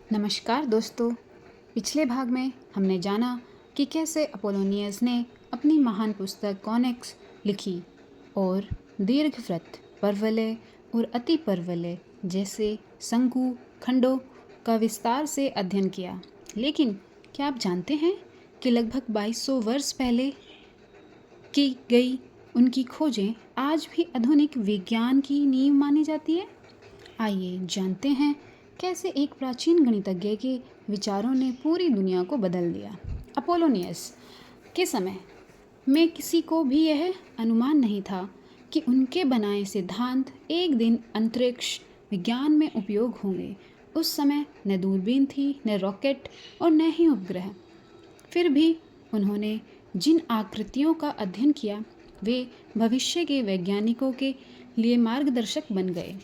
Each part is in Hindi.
नमस्कार दोस्तों। पिछले भाग में हमने जाना कि कैसे अपोलोनियस ने अपनी महान पुस्तक कॉनिक्स लिखी और दीर्घवृत्त, परवलय और अति परवलय जैसे शंकु खंडों का विस्तार से अध्ययन किया। लेकिन क्या आप जानते हैं कि लगभग 2200 वर्ष पहले की गई उनकी खोजें आज भी आधुनिक विज्ञान की नींव मानी जाती है। आइए जानते हैं कैसे एक प्राचीन गणितज्ञ के विचारों ने पूरी दुनिया को बदल दिया। अपोलोनियस के समय में किसी को भी यह अनुमान नहीं था कि उनके बनाए सिद्धांत एक दिन अंतरिक्ष विज्ञान में उपयोग होंगे। उस समय न दूरबीन थी, न रॉकेट और न ही उपग्रह। फिर भी उन्होंने जिन आकृतियों का अध्ययन किया वे भविष्य के वैज्ञानिकों के लिए मार्गदर्शक बन गए।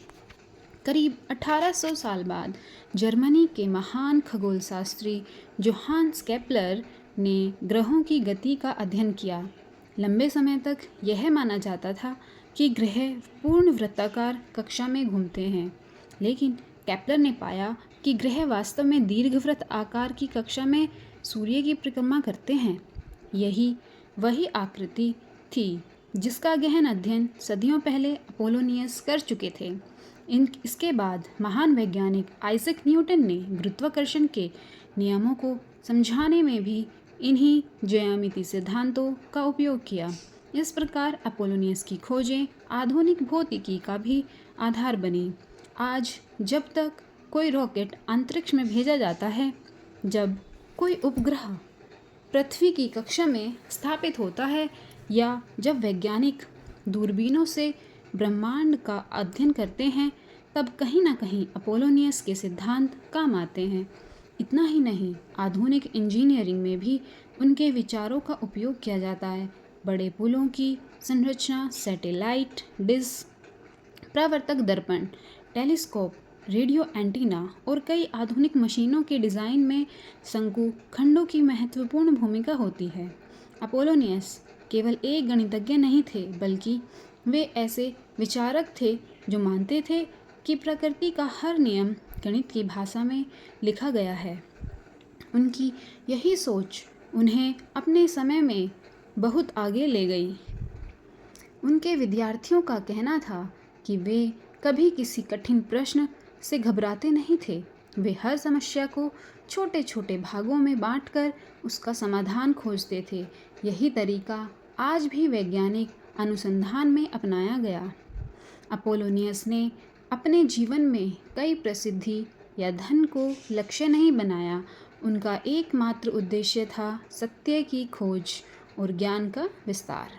करीब 1800 साल बाद जर्मनी के महान खगोलशास्त्री जोहान्स केपलर ने ग्रहों की गति का अध्ययन किया। लंबे समय तक यह माना जाता था कि ग्रह पूर्ण वृत्ताकार कक्षा में घूमते हैं, लेकिन केपलर ने पाया कि ग्रह वास्तव में दीर्घवृत्त आकार की कक्षा में सूर्य की परिक्रमा करते हैं। यही वही आकृति थी जिसका गहन अध्ययन सदियों पहले अपोलोनियस कर चुके थे। इसके बाद महान वैज्ञानिक आइजैक न्यूटन ने गुरुत्वाकर्षण के नियमों को समझाने में भी इन्हीं ज्यामितीय सिद्धांतों का उपयोग किया। इस प्रकार अपोलोनियस की खोजें आधुनिक भौतिकी का भी आधार बनी। आज जब तक कोई रॉकेट अंतरिक्ष में भेजा जाता है, जब कोई उपग्रह पृथ्वी की कक्षा में स्थापित होता है या जब वैज्ञानिक दूरबीनों से ब्रह्मांड का अध्ययन करते हैं, तब कहीं ना कहीं अपोलोनियस के सिद्धांत काम आते हैं। इतना ही नहीं, आधुनिक इंजीनियरिंग में भी उनके विचारों का उपयोग किया जाता है। बड़े पुलों की संरचना, सैटेलाइट डिश, परावर्तक दर्पण, टेलीस्कोप, रेडियो एंटीना और कई आधुनिक मशीनों के डिज़ाइन में शंकु खंडों की महत्वपूर्ण भूमिका होती है। अपोलोनियस केवल एक गणितज्ञ नहीं थे, बल्कि वे ऐसे विचारक थे जो मानते थे कि प्रकृति का हर नियम गणित की भाषा में लिखा गया है। उनकी यही सोच उन्हें अपने समय में बहुत आगे ले गई। उनके विद्यार्थियों का कहना था कि वे कभी किसी कठिन प्रश्न से घबराते नहीं थे। वे हर समस्या को छोटे छोटे भागों में बांटकर उसका समाधान खोजते थे। यही तरीका आज भी वैज्ञानिक अनुसंधान में अपनाया गया। अपोलोनियस ने अपने जीवन में कई प्रसिद्धि या धन को लक्ष्य नहीं बनाया। उनका एकमात्र उद्देश्य था सत्य की खोज और ज्ञान का विस्तार।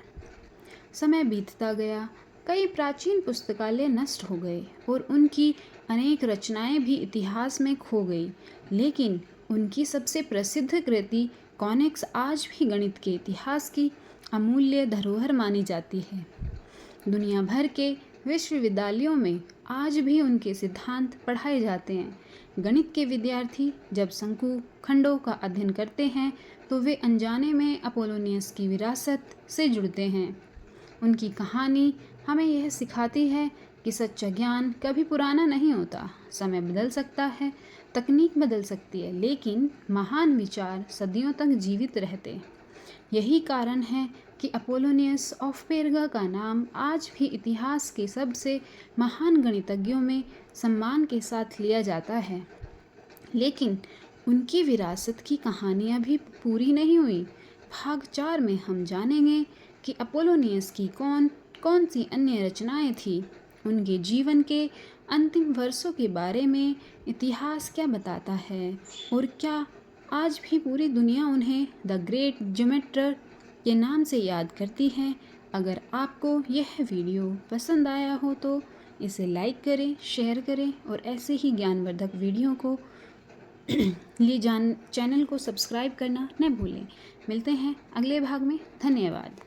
समय बीतता गया, कई प्राचीन पुस्तकालय नष्ट हो गए और उनकी अनेक रचनाएं भी इतिहास में खो गई, लेकिन उनकी सबसे प्रसिद्ध कृति कॉनिक्स आज भी गणित के इतिहास की अमूल्य धरोहर मानी जाती है। दुनिया भर के विश्वविद्यालयों में आज भी उनके सिद्धांत पढ़ाए जाते हैं। गणित के विद्यार्थी जब शंकु खंडों का अध्ययन करते हैं तो वे अनजाने में अपोलोनियस की विरासत से जुड़ते हैं। उनकी कहानी हमें यह सिखाती है कि सच्चा ज्ञान कभी पुराना नहीं होता। समय बदल सकता है, तकनीक बदल सकती है, लेकिन महान विचार सदियों तक जीवित रहते। यही कारण है कि अपोलोनियस ऑफ पेरगा का नाम आज भी इतिहास के सबसे महान गणितज्ञों में सम्मान के साथ लिया जाता है। लेकिन उनकी विरासत की कहानी अभी पूरी नहीं हुई। भाग 4 में हम जानेंगे कि अपोलोनियस की कौन कौन सी अन्य रचनाएं थी, उनके जीवन के अंतिम वर्षों के बारे में इतिहास क्या बताता है और क्या आज भी पूरी दुनिया उन्हें द ग्रेट ज्योमेटर के नाम से याद करती है। अगर आपको यह वीडियो पसंद आया हो तो इसे लाइक करें, शेयर करें और ऐसे ही ज्ञानवर्धक वीडियो को चैनल को सब्सक्राइब करना न भूलें। मिलते हैं अगले भाग में। धन्यवाद।